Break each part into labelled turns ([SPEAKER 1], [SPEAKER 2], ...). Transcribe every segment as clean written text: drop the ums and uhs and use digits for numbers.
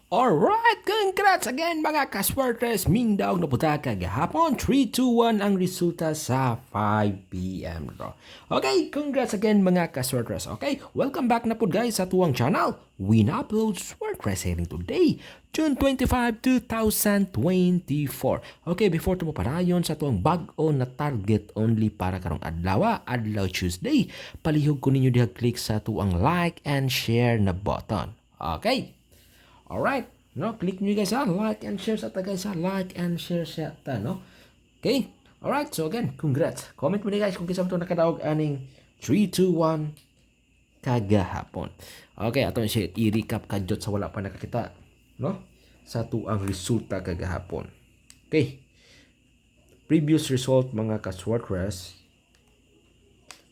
[SPEAKER 1] Alright, congrats again mga kaswertes. Mindaog na puta kagahapon. 3-2-1 ang resulta sa 5 p.m. draw. Okay, congrats again mga kaswertes. Okay, welcome back na po guys sa tuwang channel. Win Upload Swertres Hearing today, June 25, 2024. Okay, before tumo parayon sa tuwang bag-o na target only para karong adlaw, adlaw Tuesday, palihog ko ninyo diha click sa tuwang like and share na button. Okay. Alright, no? Click nyo guys ha, like and share sa ta guys ha, like and share sa ta, no? Okay? Alright, so again, congrats. Comment mo ni guys kung kisam ito nakadaog aning 3-2-1 kagahapon. Okay, ato siya i-recap kadyot sa wala pa nakakita, no? Sa tuang resulta kagahapon. Okay. Previous result mga ka-Swertres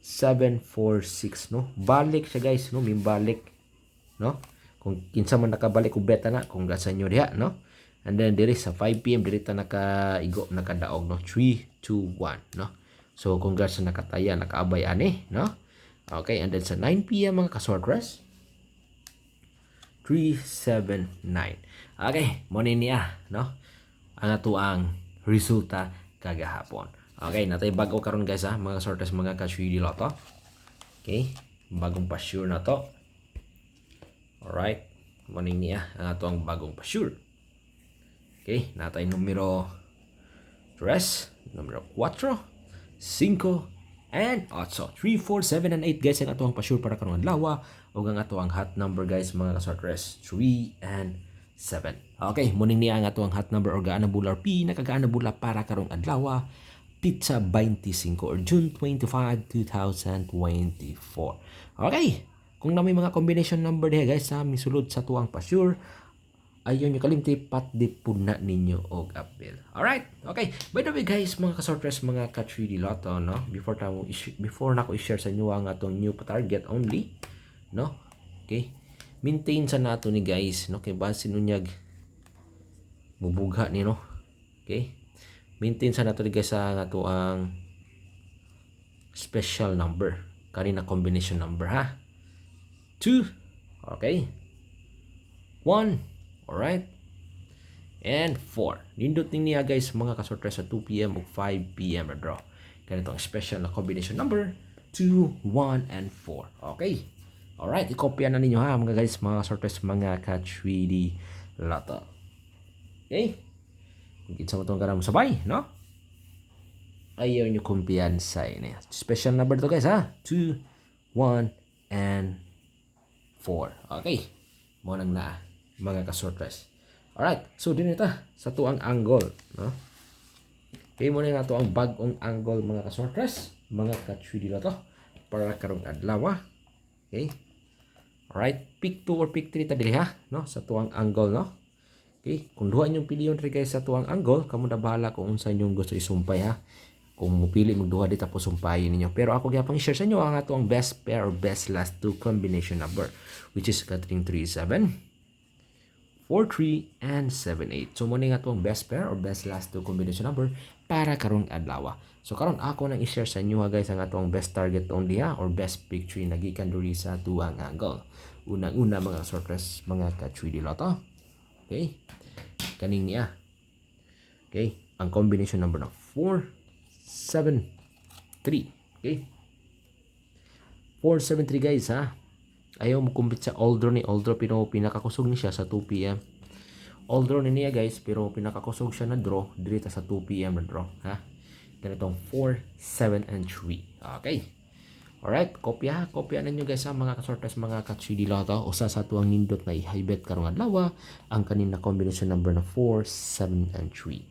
[SPEAKER 1] 7-4-6, no? Balik siya guys, no? May balik, no? Kung kinsa man nakabalik og beta na, congrats sa inyo diha, no? And then diri sa 5 p.m. diri ta nakadaog, no? 3-2-1, no? So congrats sa nakataya, nakaabay ani, no? Okay, and then sa 9 p.m. mga ka-Swertres 3-7-9. Okay, mo ni niya, no? Ang atuang resulta kagahapon. Okay, natay bago karon guys ha, mga Swertres mga ka-3D Lotto. Okay, bagong pa-sure na to. Alright, morning niya ang ato ang bagong pa-sure. Okay, natay numero 3, numero 4, 5, and 8. 3, 4, 7, and 8 guys ang ato ang pa-sure para karong adlaw. O ang ato ang hot number guys mga ka-Swertres 3 and 7. Okay, morning niya ang ato ang hot number or gaana bular pinakagaana bula para karong adlaw. Pizza 25 or June 25, 2024. Okay. Kung na may mga combination number diha guys sa misulod sa tuang pa-sure, ayon nyo kalimti patdi pud na ninyo og appeal. Alright? Okay. By the way guys, mga ka-Swertres, mga ka-3D Lotto, no? Before na ko i-share sa inyo ang atong new target only, no? Okay? Maintain sa nato ni guys, no? Kay base nunyag bubugha ni, no? Okay? Maintain sa nato ni guys sa ato ang special number. Kanina combination number ha. 2, okay, 1, alright, and 4. Nindot niya guys mga ka-Swertres sa 2 p.m. o 5 p.m. na draw. Ganito ang special na combination number 2, 1, and 4. Okay, alright, ikopya na ninyo ha mga guys, mga Swertres mga ka-3D Lotto. Okay, kung kinsa mo itong karang sabay, no? Ayaw nyo kumpiyansa ini. Special number to guys ha, 2, 1, and 4. Okay. Mo nang na mga ka-Swertres. Alright. So din ita sa tuang angle, no? Okay mo na nga to ang bag-ong angle mga ka-Swertres, mga ka-3D Lotto para karong adlaw. Okay? Alright. Pick 2 or pick 3 ta dili ha, no? Sa tuang angle, no? Okay? Kung duha inyong piliyon ri guys sa tuang angle, kamo na bahala kung unsa inyong gusto isumpay ha. Kung mupili magduha di tapos sumpayin ninyo. Pero ako gyapon i-share sa inyo ang ato ang best pair or best last two combination number, which is kating 3-7, 4-3, and 7-8. So mo ni nga ang best pair or best last two combination number para karong adlaw. So karon ako nang i-share sa inyo guys ang ato ang best target only ha or best pick 3 nagikan diri sa tuang angle. Unang-una mga Swertres mga ka-3D Lotto. Okay? Kaning niya. Okay? Ang combination number na 4-7-3. Okay? 4-7-3 guys ha. Ayaw mo kumpit sa old draw ni old draw pero pinakakusog ni siya sa 2 p.m. Old draw ni niya guys pero pinakakusog siya na draw dito sa 2 p.m. na draw ha. Ganitong 4, 7, and 3. Okay. Alright, kopya ninyo guys ha mga ka-Swertres mga ka-3D Lotto. Usa sa tuang nindot na i-hybet karong adlaw ang kanina combination number na 4, 7, and 3.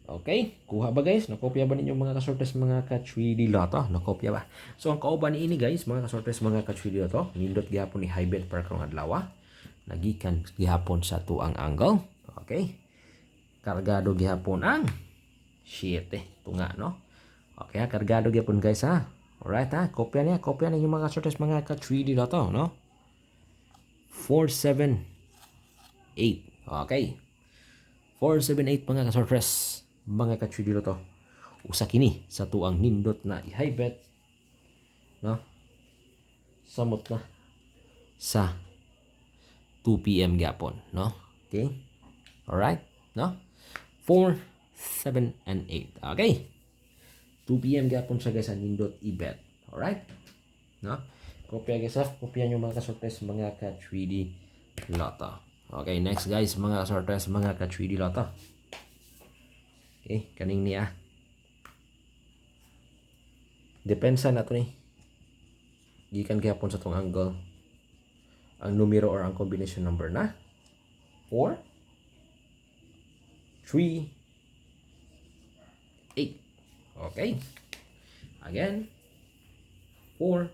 [SPEAKER 1] Okay, kuha ba guys? Nakopya ba ninyo mga ka-Swertres mga ka-3D Lotto? Nakopya ba? So ang kauban ni ini guys, mga ka-Swertres mga ka-3D Lotto, nindot gihapon ni hybrid para karong adlaw. Nagikan gihapon sa tuang angle. Okay. Kargado gihapon ang 7 tunga no. Okay, kargado gihapon guys ha. Alright ha, kopya ninyo mga ka-Swertres mga ka-3D Lotto, no? 4, 7, 8. Okay. 4, 7, 8 mga ka-Swertres mga ka-3D Lotto. Usa kini sa tuang nindot na i-hybet, no? Samot na sa 2 p.m. gapon, no? Okay? Alright? No? 4, 7, and 8. Okay? 2 p.m. gapon siya guys, nindot i-bet. Alright? No? Kopya guys ha? Kopya nyo mga kasortes, mga ka 3D Lotto. Okay, next guys, mga kasortes, mga ka 3D Lotto. Okay, kaning niya. Depensa na to ni. Gikan gapon sa tong angle. Ang numero or ang combination number na 4, 3, 8. Okay. Again, 4,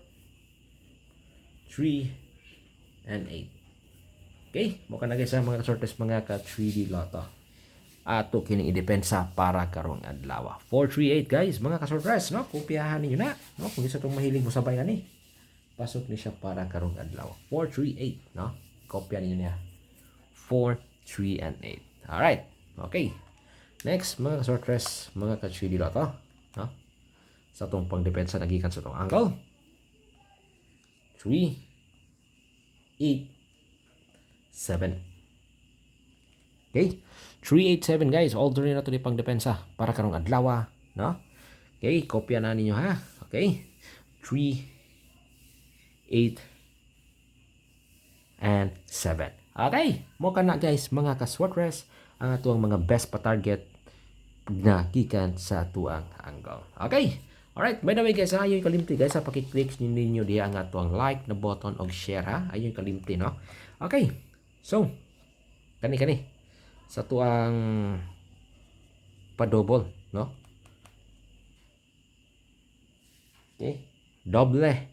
[SPEAKER 1] 3, and 8. Okay, mo ka na guys mga kasortes, mga ka 3D Lotto. Ato kining idepensa para karong adlaw. 438 guys, mga kasortes, no? Kopyahan niyo na, no? Kung isa tong mahilig mo sabay ani. Pasok ni siya para karong adlaw. 438, no? Kopya niyo niya. 4, 3 and 8. All right. Okay. Next, mga kasortes, mga ka-3D Lotto, no? Sa tong pangdepensa nagikan sa tong angle. 3, 8, 7. Okay? 387 guys, order na to di pang depensa para karong adlaw, no? Okay, kopya na ninyo ha. Okay? 3, 8, and 7. Okay, mo ka na guys mga ka-sweaters ang atuang mga best pa target na gikan sa tuang angle. Okay? Alright, by the way guys, ayoy kalimti guys sa paki-click ninyo diha ang atuang like na button og share ha. Ayoy kalimti no. Okay. So, kani sa tuang pa-double, no? Okay. Doble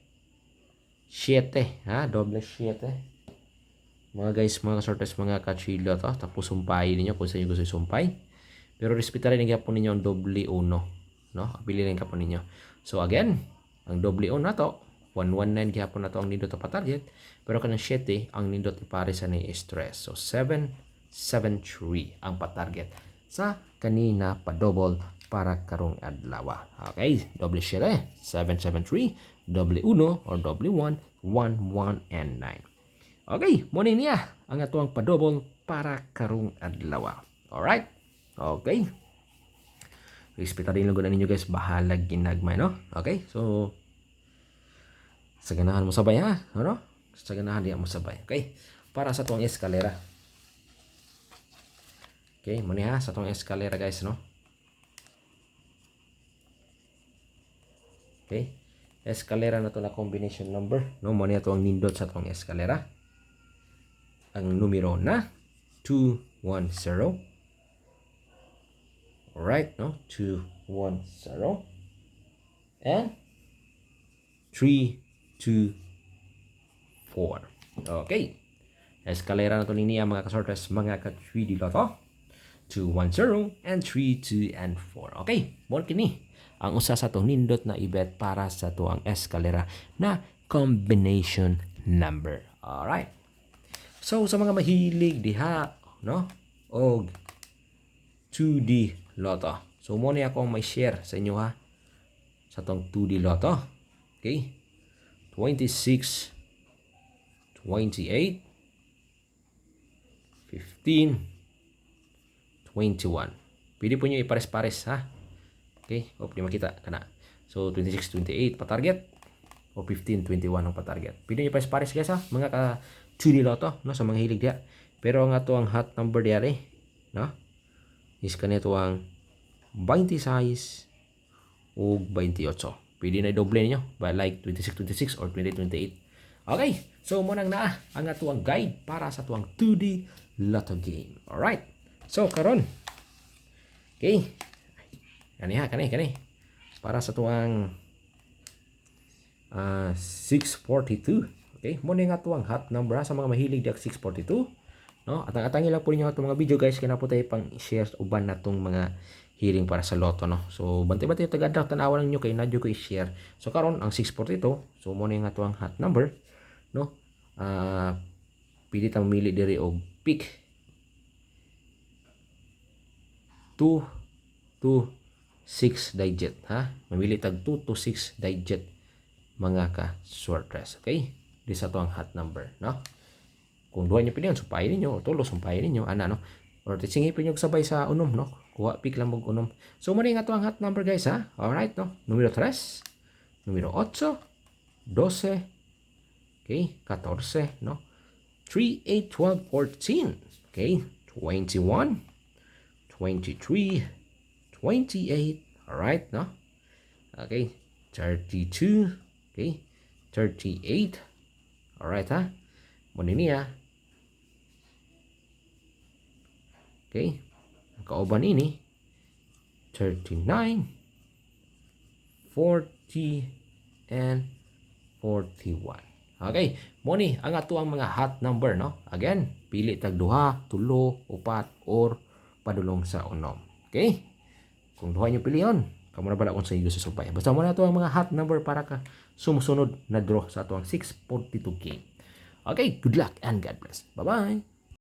[SPEAKER 1] 7, ha? Doble 7. Mga guys, mga kasortes, mga kachilo to. Tapos sumpay ninyo kung sa inyo gusto sumpay. Pero respeta rin ang ninyo ang doble 1, no? Pili rin kapon ninyo. So again, ang doble 1 na to, 119 gihapon na to ang nindot pa target. Pero kanang 7 ang nindot ipare sa ni stress. So 773 ang pa-target sa kanina pa-double para karong adlaw. Okay, double 7, 773, double 1 or double 1, 1, 1, and 9. Okay, muna niya ang atuang pa-double para karong adlaw. Alright? Okay. Respeta rin lang ko na ninyo guys, bahalag ginagmay, no? Okay, so sa ganahan mo sabay ha, ano? Sa ganahan diya mo sabay. Okay, para sa tuang eskalera. Okay, muna ha, sa tuang eskalera guys, no? Okay, eskalera na to na combination number, no? Muna to ang nindot sa tuang eskalera. Ang numero na 210. Alright, no? 210. And 324. Okay. Eskalera na to niya mga kasortes, mga ka-3D Lotto. 210 and 3, 2, and 4. Okay. More kini ang usa sa to nindot na i-bet para sa to ang eskalera na combination number. Alright. So sa mga mahilig diha, no? Og 2D Lotto. So mo ni ako may share sa inyo ha sa tong 2D Lotto. Okay? 26, 28, 15, 21. Pwede po nyo ipares-pares ha. Okay? O, di makita ka na. So, 26, 28 pa-target. O 15, 21 ang pa-target. Pwede nyo ipares-pares guys ha. Mga ka-2D Lotto. No? Sa mga hilig diya. Pero nga to ang hot number diya rin. No? Is kanito ang 26 o 28. Pwede na i-doble niyo by like 26, 26 or 20, 28. Okay, so munang na ang atuang guide para sa tuang 2D Lotto game. Alright, so karon. Okay, kani. Para sa tuang 642. Okay, muna nga tuang hot number sa mga mahilig diak 642. No? Atang-atangin lang po ninyo itong mga video guys. Kaya na po tayo pang share uban na itong mga hearing para sa Lotto. No? So, bantay-bantay yung taga-adlaw. Tanawa lang nyo kay nadyo ko i-share. So, karon ang 642. So, muna yung ito ang hot number. No? Pili tang mili diri o pick 2 to 6 digit. Ha? Mamili tag 2 to 6 digit mga ka-sortress. Okay? Di sa ito ang hot number. No? Kung duha niyo piliyon, sumpayin ninyo. O tulo, sumpayin ninyo. Ana, no? Or singipin nyo sabay sa unom, no? Kuha, pick lang mag unom. So, mali nga ito ang hot number, guys, ha? Alright, no? Numero 3, numero 8, 12, okay? 14, no? 3, 8, 12, 14, okay? 21, 23, 28, alright, no? Okay, 32, okay? 38, alright, ha? Muna niya. Okay, ang kauban ini 39, 40, and 41. Okay, muni ang ato ang mga hot number, no? Again, pili tag duha, tulo, upat, or padulong sa unom. Okay? Kung duha niyo piliyon, kamo na bala kung sa iyo sa sumpay. Basta mo na ito ang mga hot number para ka sumusunod na draw sa ato ang 642K. Okay, good luck and God bless. Bye-bye!